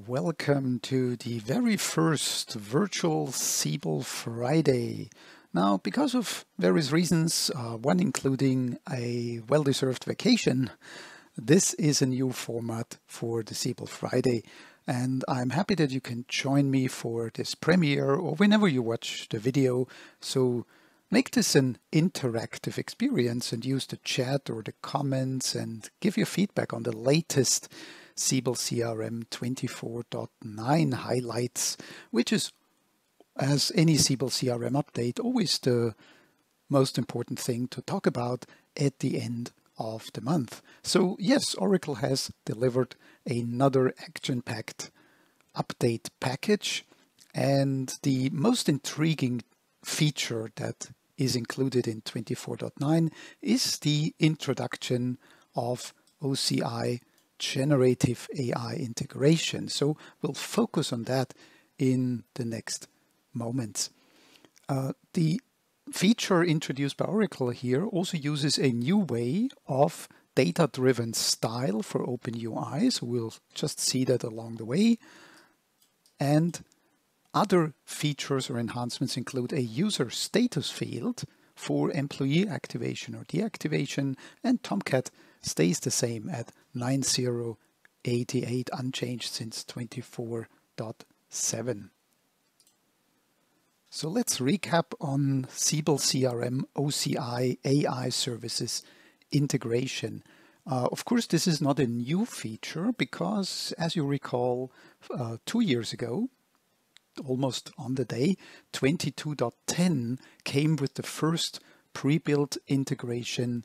Welcome to the very first virtual Siebel Friday. Now, because of various reasons, one including a well-deserved vacation, this is a new format for the Siebel Friday. And I'm happy that you can join me for this premiere or whenever you watch the video. So make this an interactive experience and use the chat or the comments and give your feedback on the latest Siebel CRM 24.9 highlights, which is, as any Siebel CRM update, always the most important thing to talk about at the end of the month. So yes, Oracle has delivered another action-packed update package, and the most intriguing feature that is included in 24.9 is the introduction of OCI generative AI integration. So we'll focus on that in the next moments. The feature introduced by Oracle here also uses a new way of data-driven style for OpenUI. So we'll just see that along the way. And other features or enhancements include a user status field for employee activation or deactivation, and Tomcat stays the same at 9088, unchanged since 24.7. So let's recap on Siebel CRM OCI AI Services integration. Of course, this is not a new feature because, as you recall, 2 years ago, almost on the day, 22.10 came with the first pre-built integration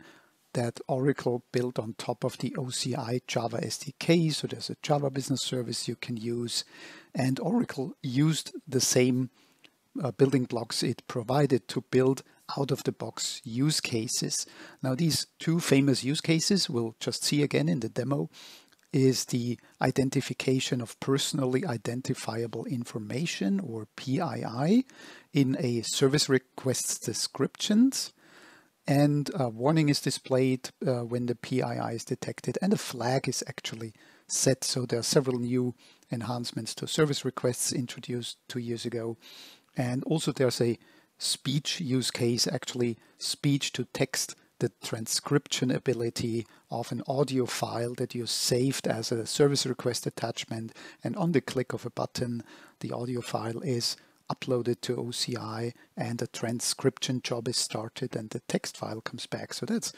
that Oracle built on top of the OCI Java SDK. So there's a Java Business Service you can use, and Oracle used the same building blocks it provided to build out-of-the-box use cases. Now, these two famous use cases we'll just see again in the demo is the identification of personally identifiable information, or PII, in a service request's descriptions. And a warning is displayed when the PII is detected, and a flag is actually set. So there are several new enhancements to service requests introduced 2 years ago. And also there's a speech use case, actually speech to text, the transcription ability of an audio file that you saved as a service request attachment. And on the click of a button, the audio file is uploaded to OCI and a transcription job is started and the text file comes back. So that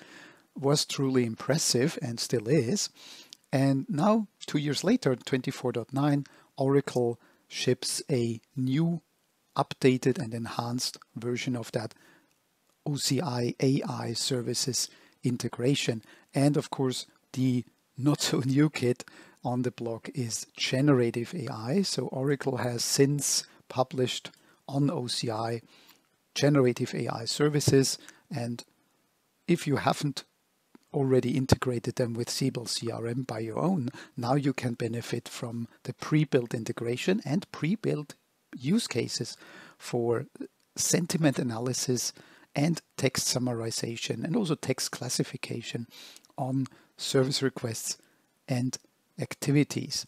was truly impressive and still is. And now, 2 years later, 24.9, Oracle ships a new updated and enhanced version of that OCI AI Services integration. And of course, the not so new kid on the block is generative AI. So Oracle has since published on OCI generative AI services, and if you haven't already integrated them with Siebel CRM by your own, now you can benefit from the pre-built integration and pre-built use cases for sentiment analysis and text summarization and also text classification on service requests and activities.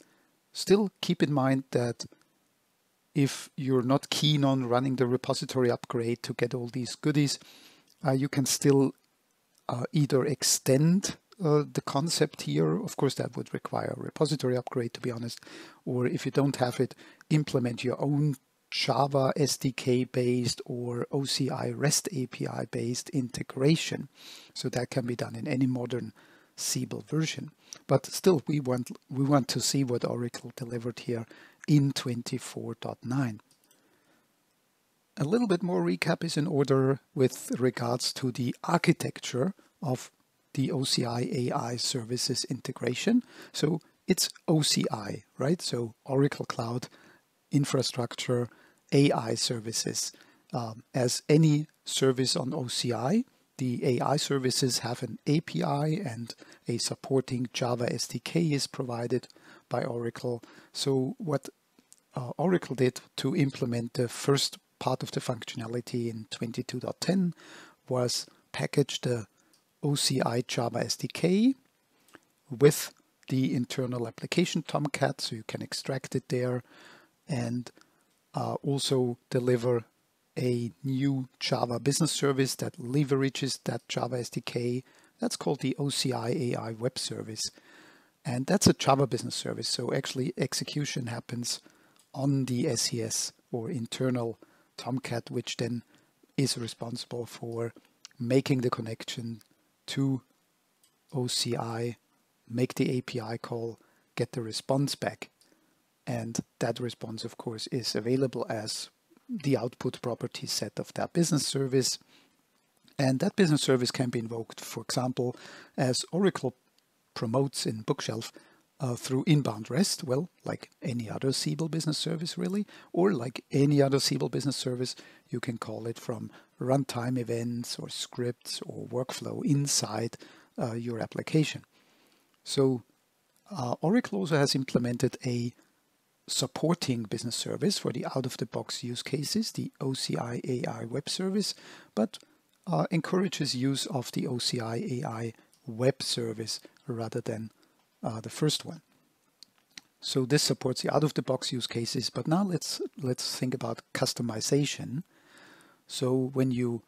Still keep in mind that if you're not keen on running the repository upgrade to get all these goodies, you can still either extend the concept here. Of course, that would require a repository upgrade, to be honest. Or if you don't have it, implement your own Java SDK-based or OCI REST API-based integration. So that can be done in any modern Siebel version. But still, we want to see what Oracle delivered here in 24.9. A little bit more recap is in order with regards to the architecture of the OCI AI Services integration. So it's OCI, right? So Oracle Cloud Infrastructure AI Services. As any service on OCI, the AI services have an API and a supporting Java SDK is provided by Oracle. So what Oracle did to implement the first part of the functionality in 22.10 was package the OCI Java SDK with the internal application Tomcat, so you can extract it there, and also deliver a new Java business service that leverages that Java SDK. That's called the OCI AI Web Service. And that's a Java business service. So actually execution happens on the SES or internal Tomcat, which then is responsible for making the connection to OCI, make the API call, get the response back. And that response, of course, is available as the output property set of that business service. And that business service can be invoked, for example, as Oracle promotes in Bookshelf through inbound REST, well, like any other Siebel business service really, or like any other Siebel business service, you can call it from runtime events or scripts or workflow inside your application. So Oracle also has implemented a supporting business service for the out-of-the-box use cases, the OCI AI Web Service, but encourages use of the OCI AI Web Service rather than the first one. So this supports the out-of-the-box use cases, but now let's think about customization. So when you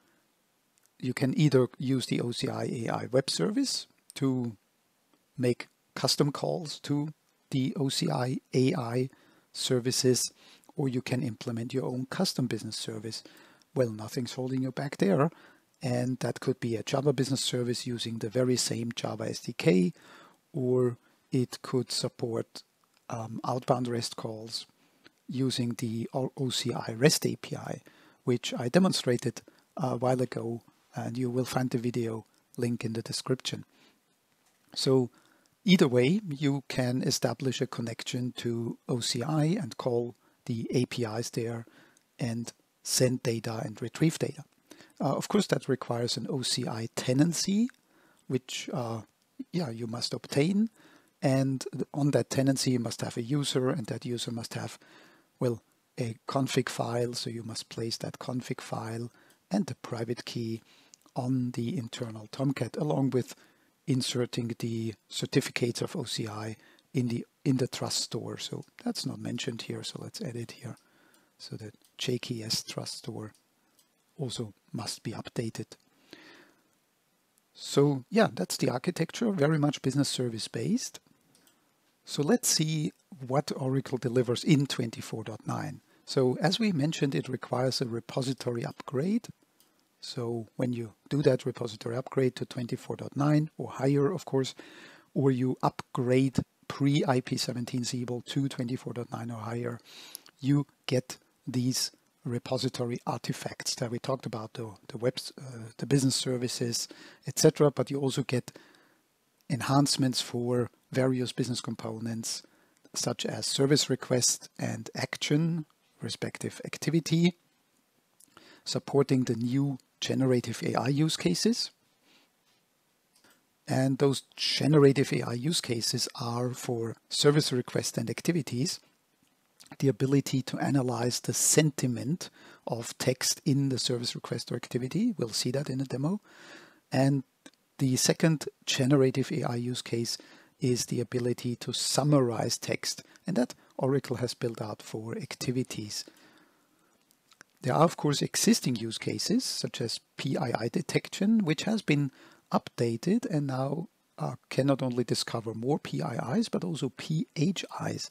can either use the OCI AI Web Service to make custom calls to the OCI AI services, or you can implement your own custom business service. Well, nothing's holding you back there. And that could be a Java business service using the very same Java SDK, or it could support outbound REST calls using the OCI REST API, which I demonstrated a while ago, and you will find the video link in the description. So either way, you can establish a connection to OCI and call the APIs there and send data and retrieve data. Of course, that requires an OCI tenancy, which you must obtain. And on that tenancy, you must have a user, and that user must have, well, a config file. So you must place that config file and the private key on the internal Tomcat, along with inserting the certificates of OCI in the trust store. So that's not mentioned here, so let's add it here. So that JKS trust store also must be updated. So yeah, that's the architecture, very much business service based. So let's see what Oracle delivers in 24.9. So as we mentioned, it requires a repository upgrade. So when you do that repository upgrade to 24.9 or higher, of course, or you upgrade pre-IP17 Siebel to 24.9 or higher, you get these repository artifacts that we talked about, the business services, etc. But you also get enhancements for various business components, such as service request and action, respective activity, supporting the new generative AI use cases. And those generative AI use cases are for service request and activities, the ability to analyze the sentiment of text in the service request or activity. We'll see that in a demo. And the second generative AI use case is the ability to summarize text, and that Oracle has built out for activities. There are, of course, existing use cases, such as PII detection, which has been updated and now can not only discover more PIIs, but also PHIs,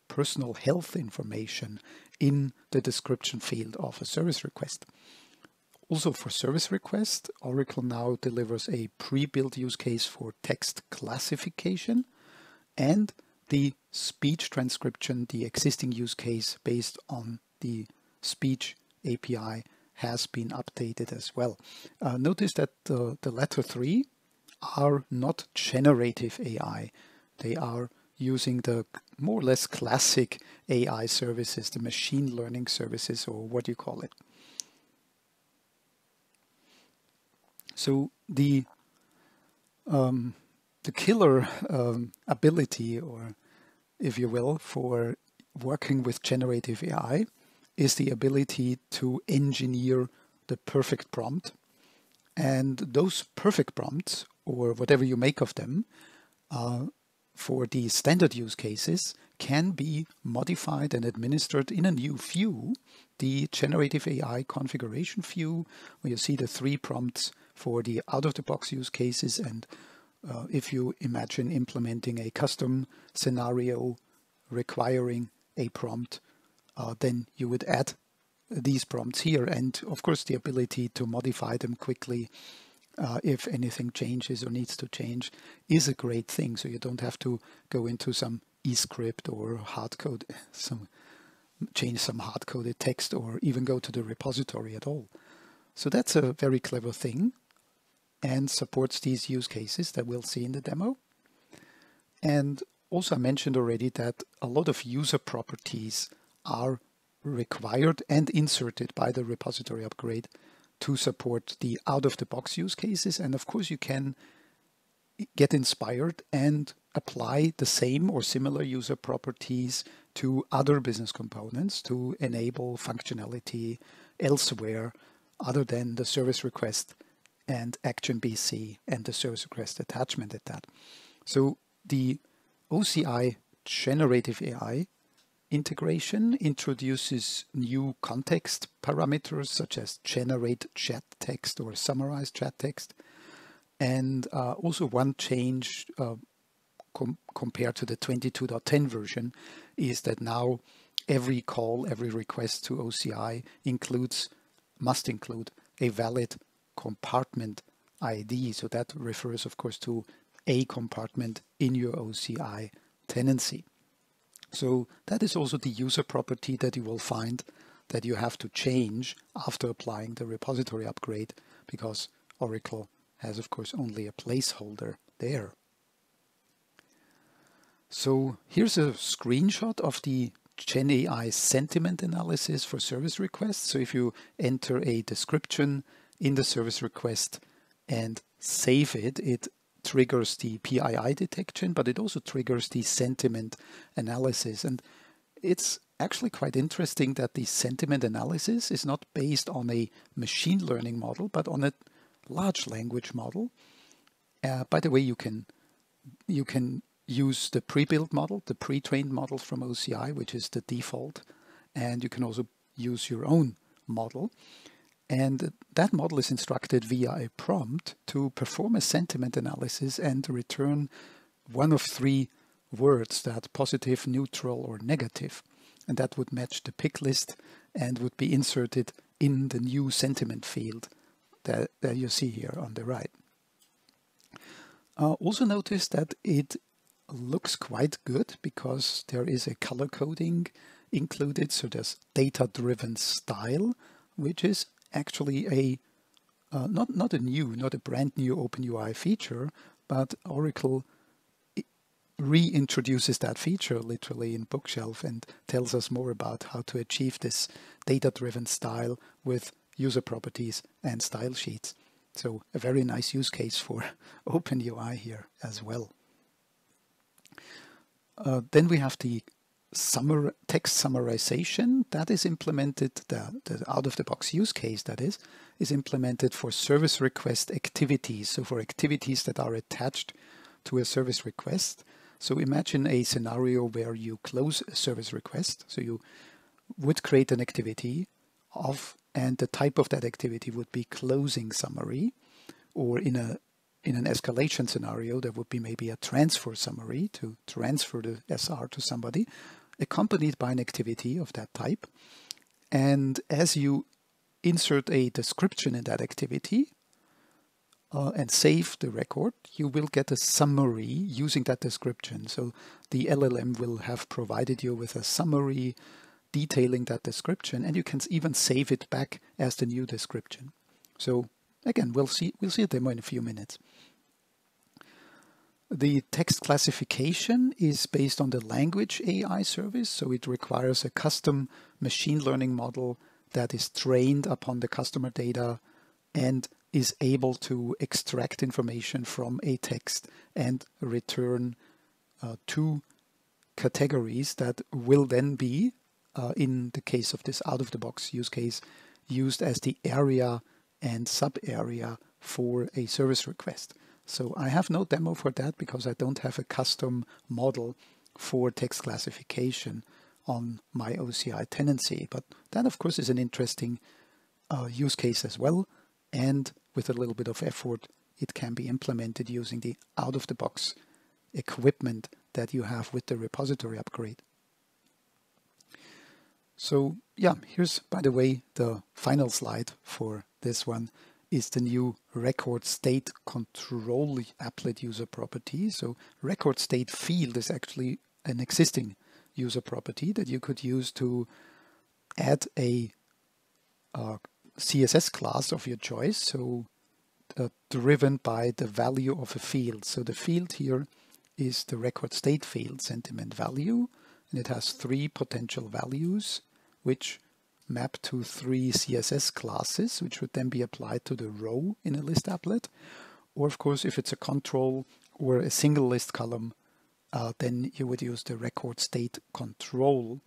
personal health information, in the description field of a service request. Also for service request, Oracle now delivers a pre-built use case for text classification, and the speech transcription, the existing use case based on the speech API, has been updated as well. Notice that the latter three are not generative AI. They are using the more or less classic AI services, the machine learning services, or what you call it. So the killer ability, or if you will, for working with generative AI is the ability to engineer the perfect prompt. And those perfect prompts, or whatever you make of them, for the standard use cases can be modified and administered in a new view, the generative AI configuration view, where you see the 3 prompts for the out-of-the-box use cases. And if you imagine implementing a custom scenario requiring a prompt, then you would add these prompts here, and of course the ability to modify them quickly if anything changes or needs to change is a great thing. So you don't have to go into some eScript or hard-code, change some hard-coded text, or even go to the repository at all. So that's a very clever thing and supports these use cases that we'll see in the demo. And also I mentioned already that a lot of user properties are required and inserted by the repository upgrade to support the out-of-the-box use cases. And of course you can get inspired and apply the same or similar user properties to other business components to enable functionality elsewhere other than the service request and Action BC and the service request attachment at that. So the OCI generative AI integration introduces new context parameters such as generate chat text or summarize chat text. And also one change compared to the 22.10 version is that now every call, every request to OCI must include a valid compartment ID. So that refers, of course, to a compartment in your OCI tenancy. So that is also the user property that you will find that you have to change after applying the repository upgrade, because Oracle has, of course, only a placeholder there. So here's a screenshot of the GenAI sentiment analysis for service requests. So if you enter a description in the service request and save it, it triggers the PII detection, but it also triggers the sentiment analysis. And it's actually quite interesting that the sentiment analysis is not based on a machine learning model, but on a large language model. By the way, you can use the pre-built model, the pre-trained model from OCI, which is the default, and you can also use your own model. And that model is instructed via a prompt to perform a sentiment analysis and return one of 3 words, that positive, neutral, or negative. And that would match the pick list and would be inserted in the new sentiment field that you see here on the right. Also notice that it looks quite good because there is a color coding included. So there's data-driven style, which is actually a not a brand new OpenUI feature, but Oracle reintroduces that feature literally in Bookshelf and tells us more about how to achieve this data-driven style with user properties and style sheets. So a very nice use case for OpenUI here as well. Then we have the text summarization that is implemented, the out-of-the-box use case that is implemented for service request activities. So for activities that are attached to a service request. So imagine a scenario where you close a service request. So you would create an activity and the type of that activity would be closing summary, or in an escalation scenario, there would be maybe a transfer summary to transfer the SR to somebody, accompanied by an activity of that type. And as you insert a description in that activity and save the record, you will get a summary using that description. So the LLM will have provided you with a summary detailing that description, and you can even save it back as the new description. So again, we'll see a demo in a few minutes. The text classification is based on the language AI service, so it requires a custom machine learning model that is trained upon the customer data and is able to extract information from a text and return 2 categories that will then be, in the case of this out-of-the-box use case, used as the area and sub-area for a service request. So I have no demo for that because I don't have a custom model for text classification on my OCI tenancy. But that, of course, is an interesting use case as well. And with a little bit of effort, it can be implemented using the out-of-the-box equipment that you have with the repository upgrade. So yeah, here's, by the way, the final slide for this one is the new record state control applet user property. So record state field is actually an existing user property that you could use to add a CSS class of your choice. So driven by the value of a field. So the field here is the record state field, sentiment value, and it has 3 potential values which map to 3 CSS classes, which would then be applied to the row in a list applet. Or of course, if it's a control or a single list column, then you would use the record state control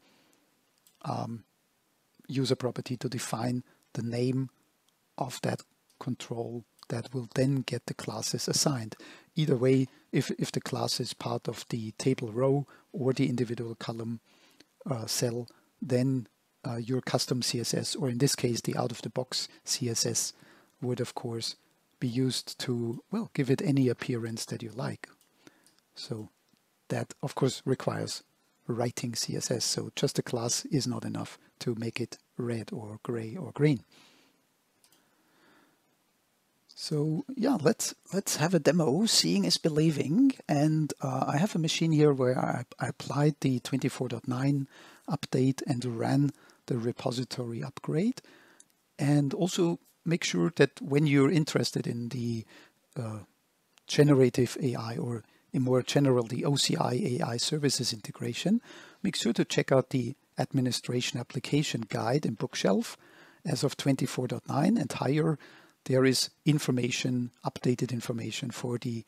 user property to define the name of that control that will then get the classes assigned. Either way, if the class is part of the table row or the individual column cell, then your custom CSS, or in this case, the out-of-the-box CSS, would of course be used to, well, give it any appearance that you like. So that, of course, requires writing CSS. So just a class is not enough to make it red or gray or green. So yeah, let's have a demo. Seeing is believing, and I have a machine here where I applied the 24.9 update and ran the repository upgrade, and also make sure that when you're interested in the generative AI, or in more general the OCI AI Services integration, make sure to check out the administration application guide in Bookshelf as of 24.9 and higher. There is information, updated information for the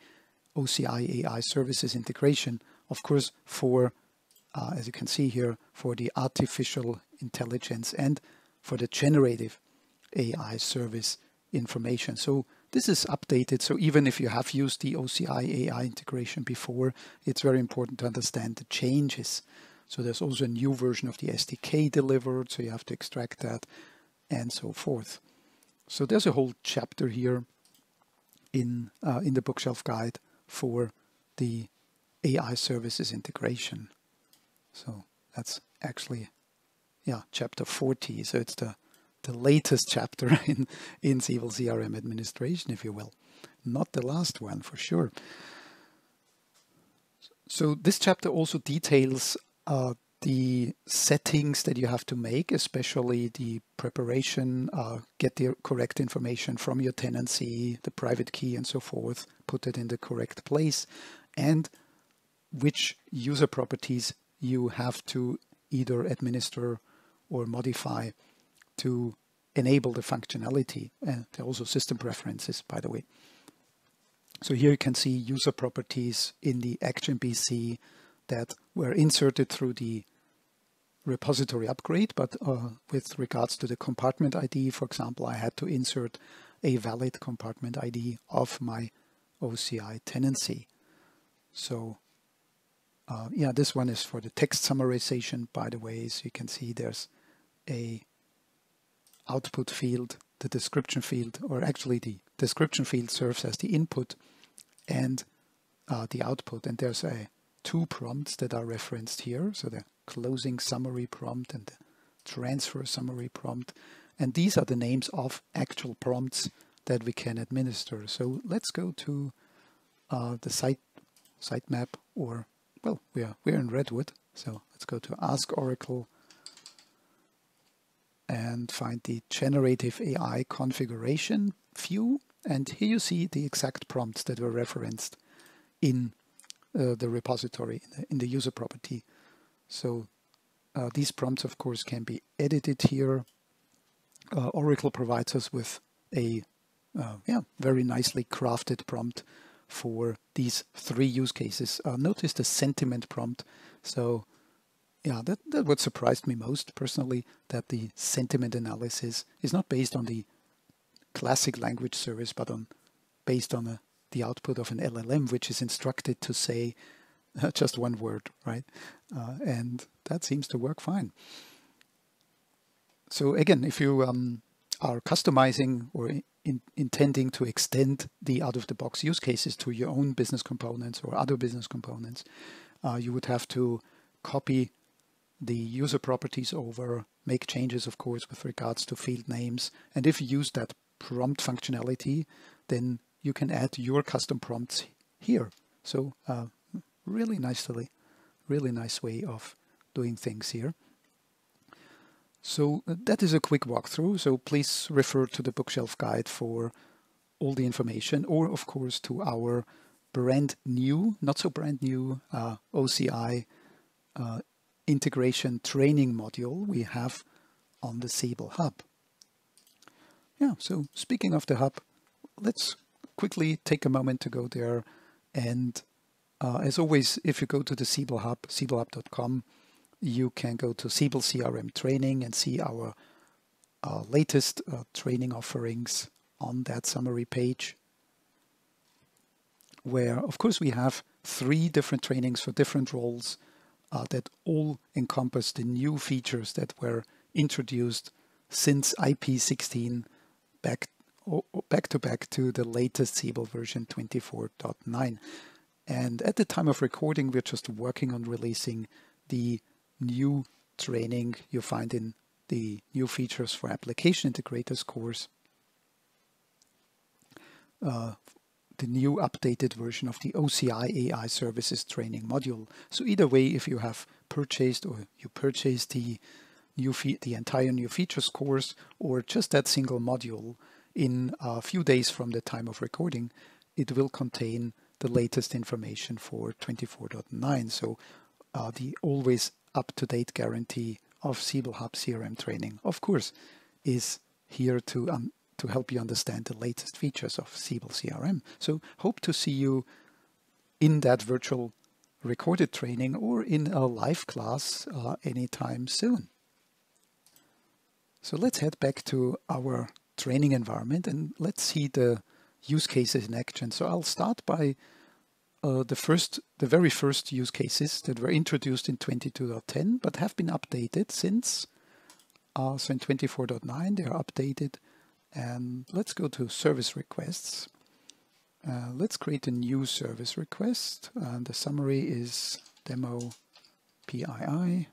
OCI AI Services integration, of course, for, as you can see here, for the artificial intelligence and for the generative AI service information. So this is updated. So even if you have used the OCI AI integration before, it's very important to understand the changes. So there's also a new version of the SDK delivered, so you have to extract that and so forth. So there's a whole chapter here in the Bookshelf guide for the AI services integration. So that's actually, yeah, chapter 40. So it's the latest chapter in Siebel CRM administration, if you will. Not the last one, for sure. So this chapter also details the settings that you have to make, especially the preparation, get the correct information from your tenancy, the private key and so forth, put it in the correct place, and which user properties you have to either administer or modify to enable the functionality. And there are also system preferences, by the way. So here you can see user properties in the Action BC that were inserted through the repository upgrade, but with regards to the compartment ID, for example, I had to insert a valid compartment ID of my OCI tenancy. So yeah, this one is for the text summarization, by the way. So you can see there's a output field, the description field, or actually the description field serves as the input and the output. And there's 2 prompts that are referenced here. So the closing summary prompt and the transfer summary prompt. And these are the names of actual prompts that we can administer. So let's go to the sitemap, or, well, we're in Redwood. So let's go to Ask Oracle and find the generative AI configuration view. And here you see the exact prompts that were referenced in the repository, in the user property. So these prompts, of course, can be edited here. Oracle provides us with a very nicely crafted prompt for these 3 use cases. Notice the sentiment prompt. So yeah, that what surprised me most personally, that the sentiment analysis is not based on the classic language service, but based on the output of an LLM, which is instructed to say just one word, right? And that seems to work fine. So again, if you are customizing or intending to extend the out-of-the-box use cases to your own business components or other business components, you would have to copy the user properties over, make changes, of course, with regards to field names. And if you use that prompt functionality, then you can add your custom prompts here. So really nice way of doing things here. So that is a quick walkthrough. So please refer to the bookshelf guide for all the information, or of course to our brand new, not so brand new, OCI integration training module we have on the Siebel Hub. Yeah, so speaking of the hub, let's quickly take a moment to go there. And as always, if you go to the Siebel Hub, siebelhub.com, you can go to Siebel CRM training and see our latest training offerings on that summary page, where, of course, we have 3 different trainings for different roles that all encompass the new features that were introduced since IP16 back to back to the latest Siebel version 24.9. And at the time of recording, we're just working on releasing the new training you find in the new features for application integrators course, the new updated version of the OCI AI Services training module. So either way, if you have purchased or you purchased the entire new features course or just that single module in a few days from the time of recording, it will contain the latest information for 24.9. So the always up-to-date guarantee of Siebel Hub CRM training, of course, is here to help you understand the latest features of Siebel CRM. So hope to see you in that virtual recorded training or in a live class anytime soon. So let's head back to our training environment and let's see the use cases in action. So I'll start by the very first use cases that were introduced in 22.10 but have been updated since. So in 24.9 they are updated. And let's go to service requests. Let's create a new service request. And the summary is demo PII.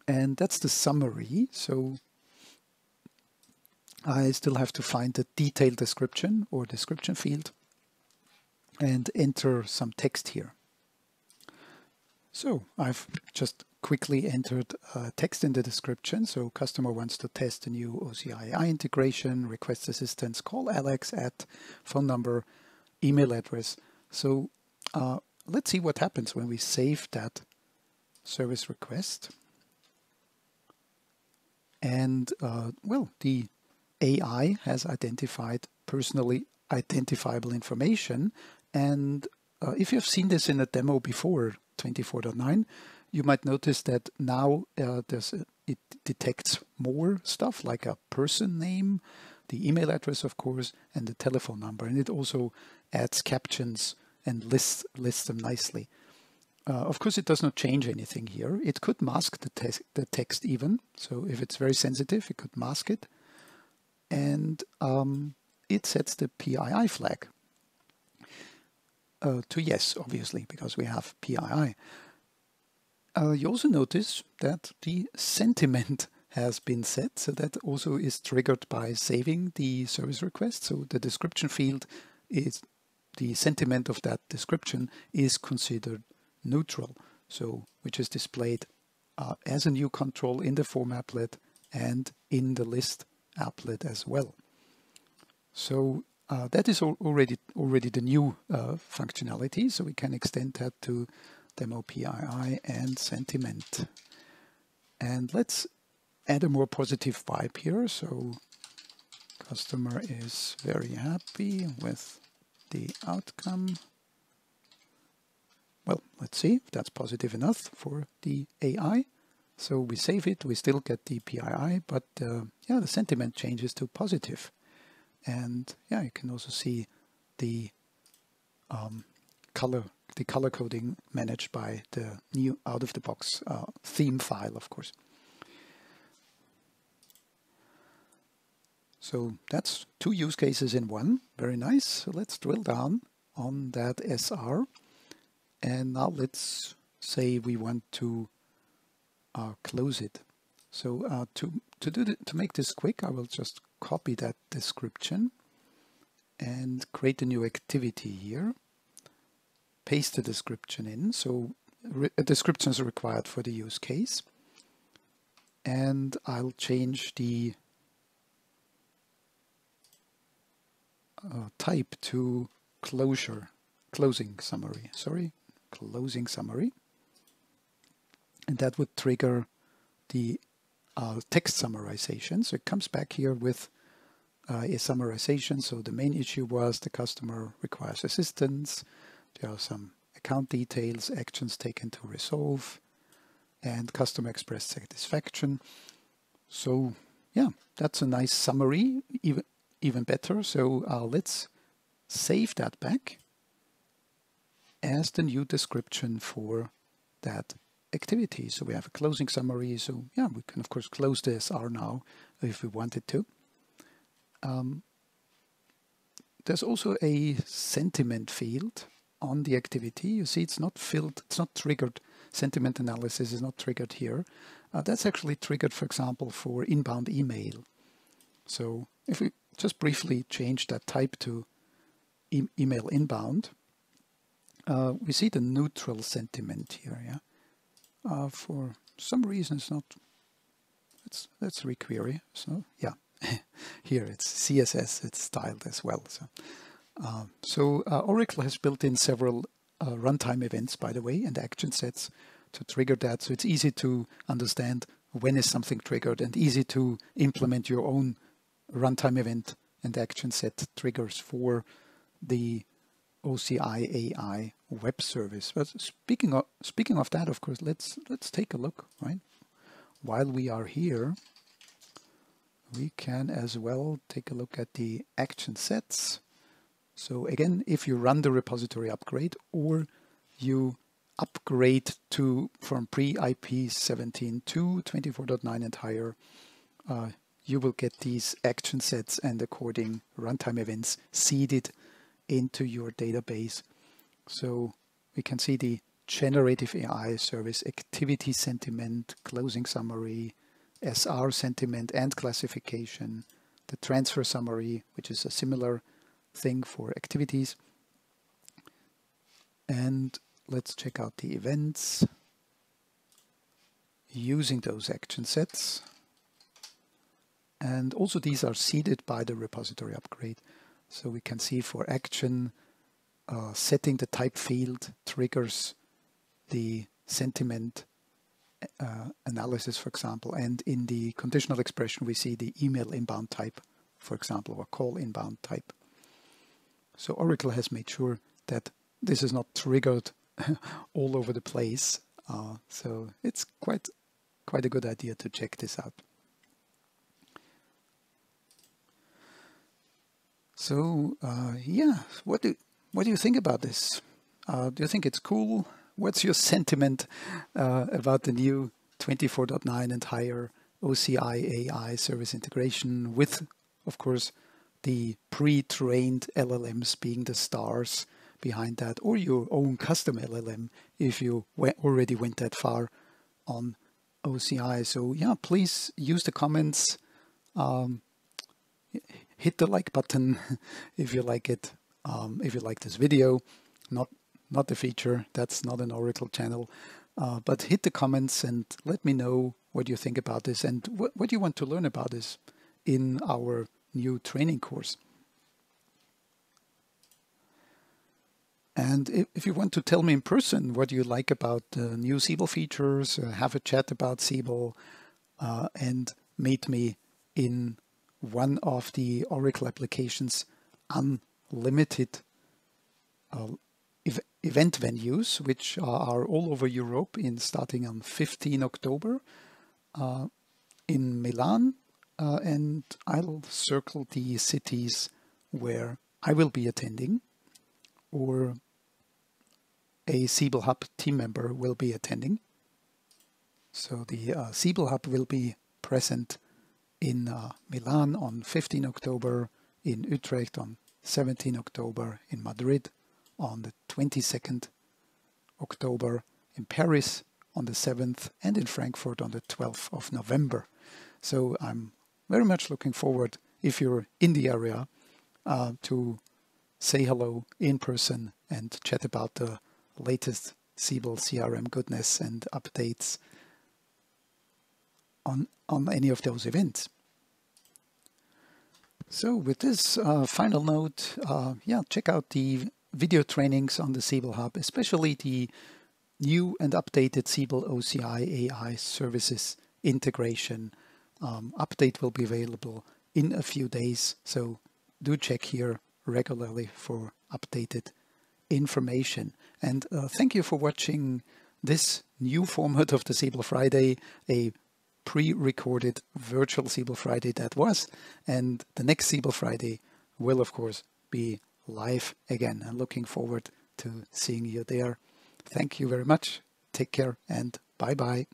And that's the summary. So I still have to find the detailed description or description field and enter some text here. So I've just quickly entered text in the description. So customer wants to test a new OCI AI integration, request assistance, call Alex at phone number, email address. So let's see what happens when we save that service request. And well, the AI has identified personally identifiable information. And if you've seen this in a demo before 24.9, you might notice that now it detects more stuff like a person name, the email address, of course, and the telephone number. And it also adds captions and lists them nicely. Of course, it does not change anything here. It could mask the text even. So if it's very sensitive, it could mask it. And it sets the PII flag to yes, obviously, because we have PII. You also notice that the sentiment has been set, so that also is triggered by saving the service request. So the description field is the sentiment of that description is considered neutral, so which is displayed as a new control in the form applet and in the list applet as well. So that is already the new functionality, so we can extend that to demo PII and sentiment. And let's add a more positive vibe here. So customer is very happy with the outcome. Well, let's see if that's positive enough for the AI. So we save it, we still get the PII, but yeah, the sentiment changes to positive. And yeah, you can also see the color coding managed by the new out-of-the-box theme file, of course. So that's 2 use cases in one. Very nice. So let's drill down on that SR. And now let's say we want to close it. So to make this quick, I will just copy that description and create a new activity here. Paste the description in. So a description is required for the use case. And I'll change the type to closing summary. Closing summary. And that would trigger the text summarization. So it comes back here with a summarization. So the main issue was the customer requires assistance. There are some account details, actions taken to resolve, and customer expressed satisfaction. So yeah, that's a nice summary, even better. So let's save that back as the new description for that activity. So we have a closing summary. So yeah, we can of course close the SR now if we wanted to. There's also a sentiment field on the activity. You see it's not filled, it's not triggered. Sentiment analysis is not triggered here. That's actually triggered, for example, for inbound email. So if we just briefly change that type to email inbound, we see the neutral sentiment here. Yeah. For some reason it's not. Let's requery. So yeah, here it's CSS. It's styled as well. So Oracle has built in several runtime events, by the way, and action sets to trigger that. So it's easy to understand when is something triggered and easy to implement your own runtime event and action set triggers for the OCI AI web service. But speaking of that, of course, let's take a look, right? While we are here, we can as well take a look at the action sets. So again, if you run the repository upgrade or you upgrade from pre-IP17 to 24.9 and higher, you will get these action sets and according runtime events seeded into your database. So we can see the generative AI service activity sentiment, closing summary, SR sentiment and classification, the transfer summary, which is a similar thing for activities. And let's check out the events using those action sets. And also these are seeded by the repository upgrade. So we can see for action, setting the type field triggers the sentiment analysis, for example. And in the conditional expression, we see the email inbound type, for example, or call inbound type. So Oracle has made sure that this is not triggered all over the place. So it's quite a good idea to check this out. So yeah, what do you think about this? Do you think it's cool? What's your sentiment about the new 24.9 and higher OCI AI service integration with, of course, the pre-trained LLMs being the stars behind that, or your own custom LLM if you already went that far on OCI? So yeah, please use the comments. Hit the like button if you like it. If you like this video, not the feature, that's not an Oracle channel, but hit the comments and let me know what you think about this and what you want to learn about this in our new training course. And if you want to tell me in person what you like about the new Siebel features, have a chat about Siebel, and meet me in one of the Oracle applications unlimited event venues, which are all over Europe, starting on 15 October in Milan, and I'll circle the cities where I will be attending or a Siebel Hub team member will be attending. So the Siebel Hub will be present in Milan on 15 October, in Utrecht on 17 October, in Madrid on the 22nd October, in Paris on the 7th, and in Frankfurt on the 12th of November. So I'm very much looking forward, if you're in the area, to say hello in person and chat about the latest Siebel CRM goodness and updates on any of those events. So with this final note, check out the video trainings on the Siebel Hub, especially the new and updated Siebel OCI AI Services integration. Update will be available in a few days, so do check here regularly for updated information. And thank you for watching this new format of the Siebel Friday, a pre-recorded virtual Siebel Friday that was, and the next Siebel Friday will of course be live again. I'm looking forward to seeing you there. Thank you very much. Take care and bye-bye.